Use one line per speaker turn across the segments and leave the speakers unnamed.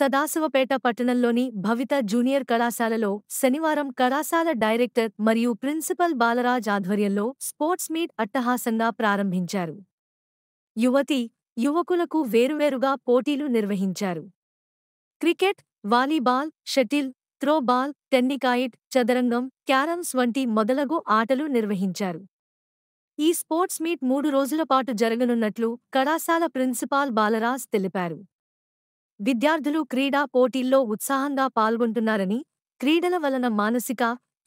సదాశివపేట పట్టణంలోని భవిత జూనియర్ కళాశాలలో శనివారం కళాశాల డైరెక్టర్ మరియు ప్రిన్సిపల్ బాలరాజ్ ఆధ్వర్యంలో స్పోర్ట్స్ మీట్ అట్టహాసంగా ప్రారంభించారు. యువకులకు వేరువేరుగా పోటీలు నిర్వహించారు. Cricket, volleyball, shuttle, throwball, tennikoit, చదరంగం, క్యారమ్స్ వంటి మొదలగు ఆటలు నిర్వహించారు. ఈ స్పోర్ట్స్ మీట్ 3 రోజుల పాటు జరగనున్నట్లు కళాశాల ప్రిన్సిపాల్ బాలరాజ్ తెలిపారు. విద్యార్థులు క్రీడా పోటీల్లో ఉత్సాహంగా పాల్గొంటున్నారని, క్రీడల వలన మానసిక,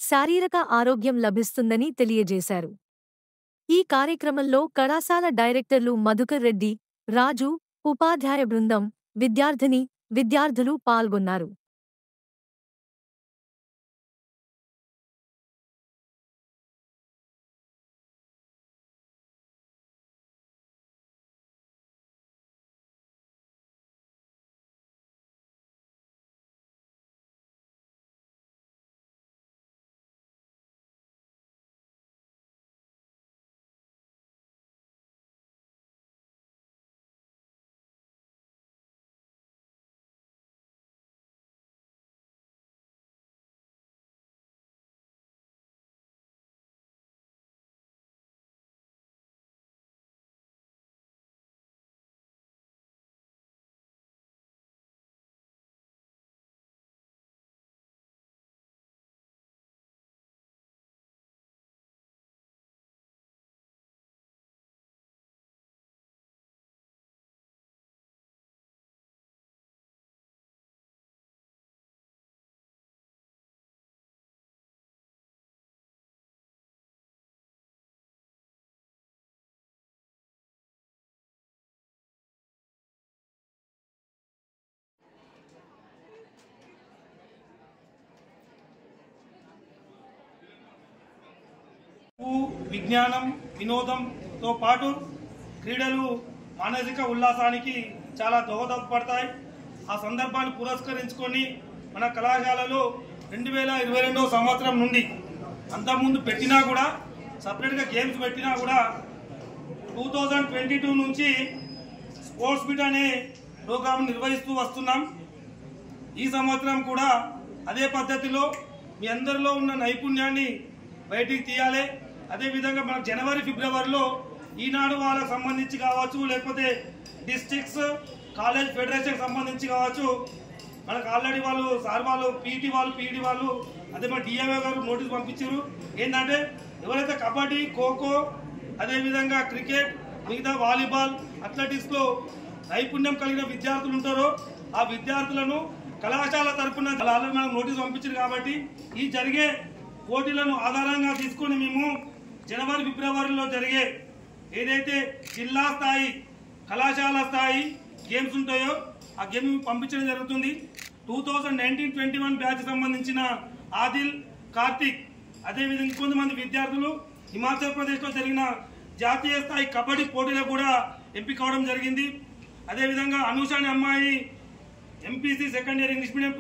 శారీరక ఆరోగ్యం లభిస్తుందని తెలియజేశారు. ఈ కార్యక్రమంలో కళాశాల డైరెక్టర్లు మధుకర్ రెడ్డి, రాజు, ఉపాధ్యాయ బృందం, విద్యార్థులు పాల్గొన్నారు.
విజ్ఞానం, వినోదంతో పాటు క్రీడలు మానసిక ఉల్లాసానికి చాలా దోహదపడతాయి. ఆ సందర్భాన్ని పురస్కరించుకొని మన కళాశాలలో 2022 సంవత్సరం నుండి అంతకుముందు పెట్టినా కూడా సపరేట్గా గేమ్స్ పెట్టినా కూడా 2022 నుంచి స్పోర్ట్స్ మీట్ అనే ప్రోగ్రాం నిర్వహిస్తూ వస్తున్నాం. ఈ సంవత్సరం కూడా అదే పద్ధతిలో మీ అందరిలో ఉన్న నైపుణ్యాన్ని బయటికి తీయాలి. అదేవిధంగా మన జనవరి, ఫిబ్రవరిలో ఈనాడు వాళ్ళకు సంబంధించి కావచ్చు, లేకపోతే డిస్ట్రిక్ట్స్ కాలేజ్ ఫెడరేషన్కి సంబంధించి కావచ్చు, మనకు ఆల్రెడీ వాళ్ళు పీటీ వాళ్ళు అదే మన డిఎంఏ గారు నోటీస్ పంపించారు. ఏంటంటే ఎవరైతే కబడ్డీ, ఖోఖో, అదేవిధంగా క్రికెట్, మిగతా వాలీబాల్, అథ్లెటిక్స్లో నైపుణ్యం కలిగిన విద్యార్థులు ఉంటారో ఆ విద్యార్థులను కళాశాల తరఫున ఆల్రెడీ మనకు నోటీస్ పంపించారు. కాబట్టి ఈ జరిగే పోటీలను ఆధారంగా తీసుకుని మేము జనవరి, ఫిబ్రవరిలో జరిగే ఏదైతే జిల్లా స్థాయి, కళాశాల స్థాయి గేమ్స్ ఉంటాయో ఆ గేమ్ పంపించడం జరుగుతుంది. 2019-21 బ్యాచ్ సంబంధించిన ఆదిల్, కార్తిక్, అదేవిధంగా కొంతమంది విద్యార్థులు హిమాచల్ ప్రదేశ్లో జరిగిన జాతీయ స్థాయి కబడ్డీ పోటీలో కూడా ఎంపిక కావడం జరిగింది. అదేవిధంగా అనూష అనే అమ్మాయి MPC second year English medium